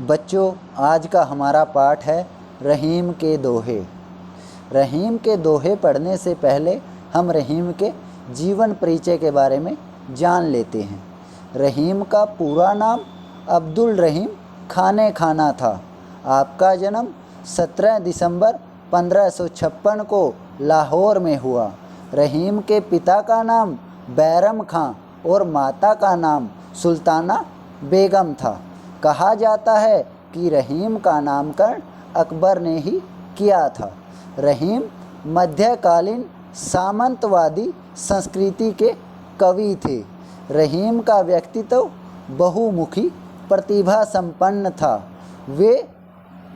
बच्चों, आज का हमारा पाठ है रहीम के दोहे। रहीम के दोहे पढ़ने से पहले हम रहीम के जीवन परिचय के बारे में जान लेते हैं। रहीम का पूरा नाम अब्दुल रहीम खाने खाना था। आपका जन्म 17 दिसंबर 1556 को लाहौर में हुआ। रहीम के पिता का नाम बैरम खां और माता का नाम सुल्ताना बेगम था। कहा जाता है कि रहीम का नामकरण अकबर ने ही किया था। रहीम मध्यकालीन सामंतवादी संस्कृति के कवि थे। रहीम का व्यक्तित्व बहुमुखी प्रतिभा संपन्न था। वे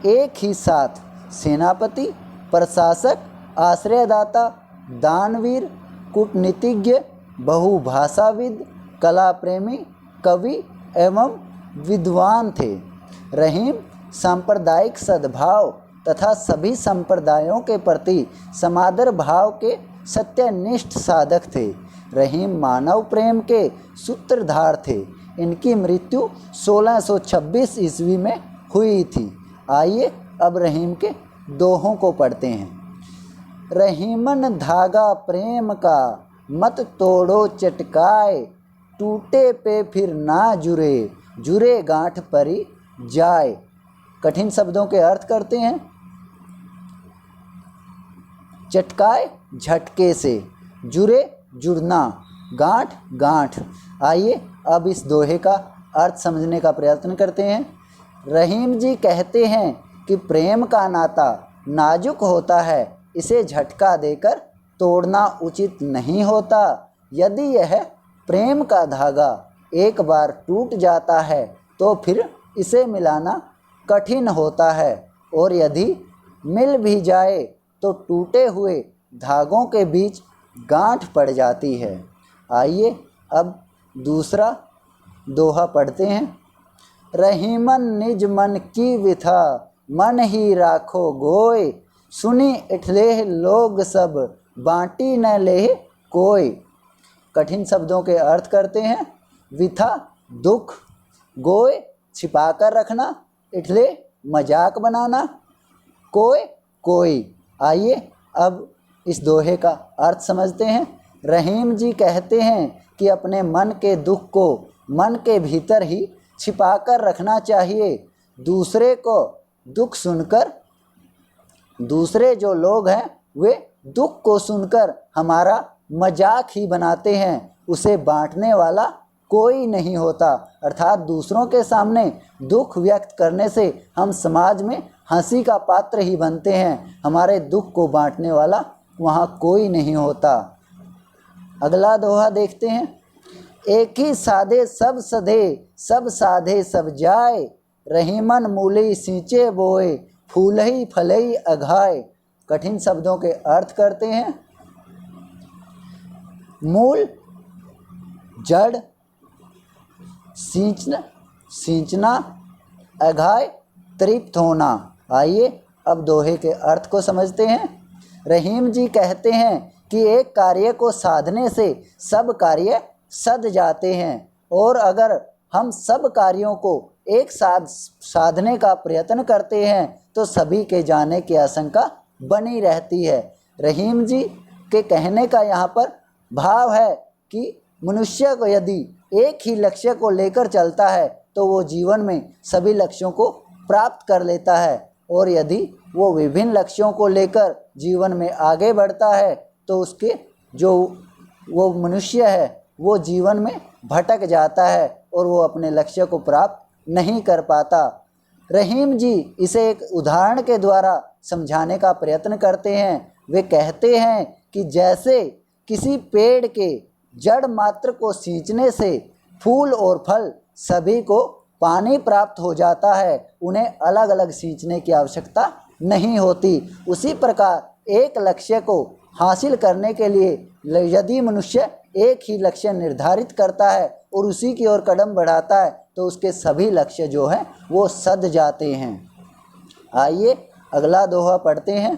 एक ही साथ सेनापति, प्रशासक, आश्रयदाता, दानवीर, कूटनीतिज्ञ, बहुभाषाविद, कला प्रेमी, कवि एवं विद्वान थे। रहीम सांप्रदायिक सद्भाव तथा सभी संप्रदायों के प्रति समादर भाव के सत्यनिष्ठ साधक थे। रहीम मानव प्रेम के सूत्रधार थे। इनकी मृत्यु 1626 ईस्वी में हुई थी। आइए अब रहीम के दोहों को पढ़ते हैं। रहीमन धागा प्रेम का मत तोड़ो चटकाए, टूटे पे फिर ना जुरे, जुरे गांठ परी जाए। कठिन शब्दों के अर्थ करते हैं। चटकाए झटके से, जुरे जुड़ना, गांठ गांठ। आइए अब इस दोहे का अर्थ समझने का प्रयत्न करते हैं। रहीम जी कहते हैं कि प्रेम का नाता नाजुक होता है, इसे झटका देकर तोड़ना उचित नहीं होता। यदि यह प्रेम का धागा एक बार टूट जाता है तो फिर इसे मिलाना कठिन होता है, और यदि मिल भी जाए तो टूटे हुए धागों के बीच गांठ पड़ जाती है। आइए अब दूसरा दोहा पढ़ते हैं। रहीमन निज मन की विथा, मन ही राखो गोय, सुनी इठलेह लोग सब, बाँटी न लेह कोय। कठिन शब्दों के अर्थ करते हैं। विथा दुख, गोय छिपा कर रखना, इठले मजाक बनाना, कोय कोई। आइए अब इस दोहे का अर्थ समझते हैं। रहीम जी कहते हैं कि अपने मन के दुख को मन के भीतर ही छिपा कर रखना चाहिए। दूसरे को दुख सुनकर, दूसरे जो लोग हैं वे दुख को सुनकर हमारा मजाक ही बनाते हैं, उसे बांटने वाला कोई नहीं होता। अर्थात दूसरों के सामने दुख व्यक्त करने से हम समाज में हंसी का पात्र ही बनते हैं। हमारे दुख को बांटने वाला वहाँ कोई नहीं होता। अगला दोहा देखते हैं। एक ही साधे सब सधे, सब साधे सब जाए, रहीमन मूली सींचे बोए, फूलही फलही अघाए। कठिन शब्दों के अर्थ करते हैं। मूल जड़, सींचना, अघाय तृप्त होना। आइए अब दोहे के अर्थ को समझते हैं। रहीम जी कहते हैं कि एक कार्य को साधने से सब कार्य सध जाते हैं, और अगर हम सब कार्यों को एक साथ साधने का प्रयत्न करते हैं तो सभी के जाने की आशंका बनी रहती है। रहीम जी के कहने का यहाँ पर भाव है कि मनुष्य को यदि एक ही लक्ष्य को लेकर चलता है तो वो जीवन में सभी लक्ष्यों को प्राप्त कर लेता है, और यदि वो विभिन्न लक्ष्यों को लेकर जीवन में आगे बढ़ता है तो उसके जो वो मनुष्य है वो जीवन में भटक जाता है और वो अपने लक्ष्य को प्राप्त नहीं कर पाता। रहीम जी इसे एक उदाहरण के द्वारा समझाने का प्रयत्न करते हैं। वे कहते हैं कि जैसे किसी पेड़ के जड़ मात्र को सींचने से फूल और फल सभी को पानी प्राप्त हो जाता है, उन्हें अलग अलग सींचने की आवश्यकता नहीं होती। उसी प्रकार एक लक्ष्य को हासिल करने के लिए यदि मनुष्य एक ही लक्ष्य निर्धारित करता है और उसी की ओर कदम बढ़ाता है तो उसके सभी लक्ष्य जो हैं वो सध जाते हैं। आइए अगला दोहा पढ़ते हैं।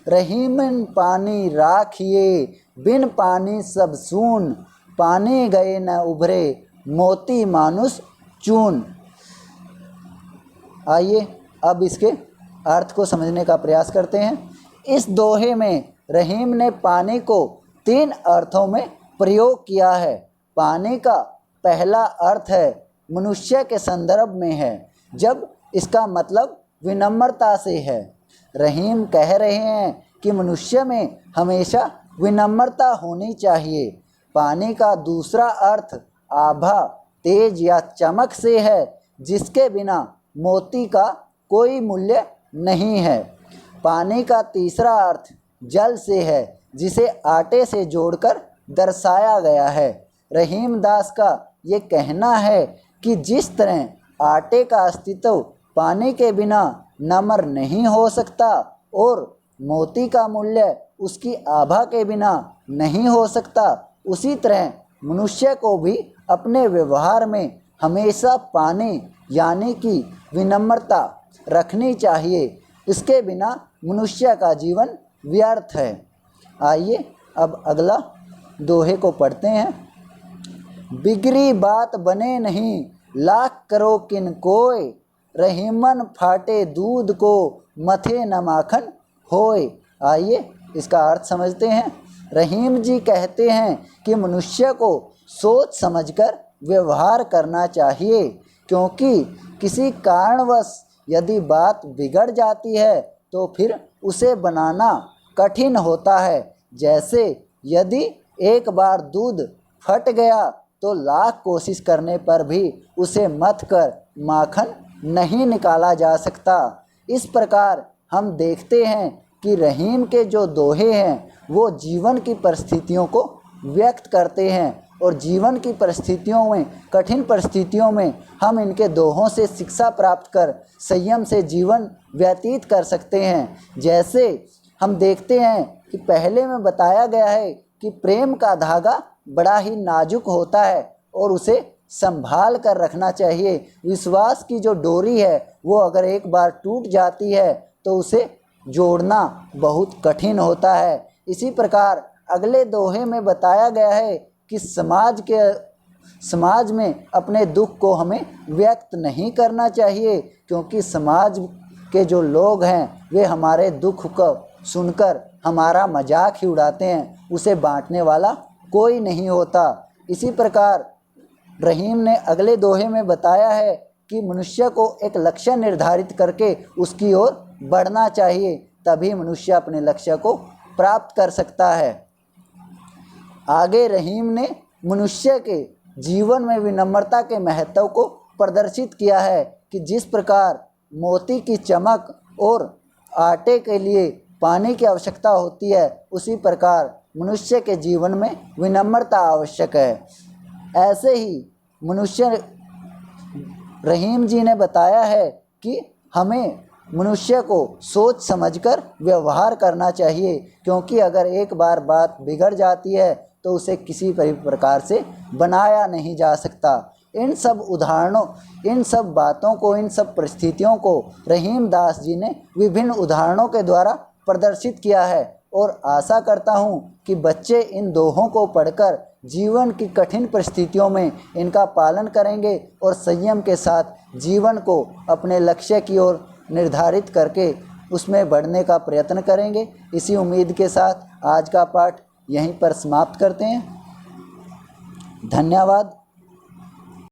रहीमन पानी राखिए, बिन पानी सब सून, पानी गए न उभरे, मोती मानुष चून। आइए अब इसके अर्थ को समझने का प्रयास करते हैं। इस दोहे में रहीम ने पानी को 3 अर्थों में प्रयोग किया है। पानी का पहला अर्थ है मनुष्य के संदर्भ में है, जब इसका मतलब विनम्रता से है। रहीम कह रहे हैं कि मनुष्य में हमेशा विनम्रता होनी चाहिए। पानी का दूसरा अर्थ आभा, तेज या चमक से है, जिसके बिना मोती का कोई मूल्य नहीं है। पानी का तीसरा अर्थ जल से है, जिसे आटे से जोड़कर दर्शाया गया है। रहीम दास का ये कहना है कि जिस तरह आटे का अस्तित्व पानी के बिना नम्र नहीं हो सकता और मोती का मूल्य उसकी आभा के बिना नहीं हो सकता, उसी तरह मनुष्य को भी अपने व्यवहार में हमेशा पानी यानी कि विनम्रता रखनी चाहिए। इसके बिना मनुष्य का जीवन व्यर्थ है। आइए अब अगला दोहे को पढ़ते हैं। बिगड़ी बात बने नहीं, लाख करो किन कोय, रहीमन फाटे दूध को, मथे न माखन होय। आइए इसका अर्थ समझते हैं। रहीम जी कहते हैं कि मनुष्य को सोच समझकर व्यवहार करना चाहिए, क्योंकि किसी कारणवश यदि बात बिगड़ जाती है तो फिर उसे बनाना कठिन होता है। जैसे यदि एक बार दूध फट गया तो लाख कोशिश करने पर भी उसे मथ कर माखन नहीं निकाला जा सकता। इस प्रकार हम देखते हैं कि रहीम के जो दोहे हैं वो जीवन की परिस्थितियों को व्यक्त करते हैं और जीवन की परिस्थितियों में, कठिन परिस्थितियों में हम इनके दोहों से शिक्षा प्राप्त कर संयम से जीवन व्यतीत कर सकते हैं। जैसे हम देखते हैं कि पहले में बताया गया है कि प्रेम का धागा बड़ा ही नाजुक होता है और उसे संभाल कर रखना चाहिए। विश्वास की जो डोरी है वो अगर एक बार टूट जाती है तो उसे जोड़ना बहुत कठिन होता है। इसी प्रकार अगले दोहे में बताया गया है कि समाज में अपने दुख को हमें व्यक्त नहीं करना चाहिए, क्योंकि समाज के जो लोग हैं वे हमारे दुख को सुनकर हमारा मजाक ही उड़ाते हैं, उसे बांटने वाला कोई नहीं होता। इसी प्रकार रहीम ने अगले दोहे में बताया है कि मनुष्य को एक लक्ष्य निर्धारित करके उसकी ओर बढ़ना चाहिए, तभी मनुष्य अपने लक्ष्य को प्राप्त कर सकता है। आगे रहीम ने मनुष्य के जीवन में विनम्रता के महत्व को प्रदर्शित किया है कि जिस प्रकार मोती की चमक और आटे के लिए पानी की आवश्यकता होती है, उसी प्रकार मनुष्य के जीवन में विनम्रता आवश्यक है। ऐसे ही रहीम जी ने बताया है कि हमें मनुष्य को सोच समझकर व्यवहार करना चाहिए, क्योंकि अगर एक बार बात बिगड़ जाती है तो उसे किसी भी प्रकार से बनाया नहीं जा सकता। इन सब उदाहरणों, इन सब बातों को, इन सब परिस्थितियों को रहीम दास जी ने विभिन्न उदाहरणों के द्वारा प्रदर्शित किया है और आशा करता हूँ कि बच्चे इन दोहों को पढ़कर जीवन की कठिन परिस्थितियों में इनका पालन करेंगे और संयम के साथ जीवन को अपने लक्ष्य की ओर निर्धारित करके उसमें बढ़ने का प्रयत्न करेंगे। इसी उम्मीद के साथ आज का पाठ यहीं पर समाप्त करते हैं। धन्यवाद।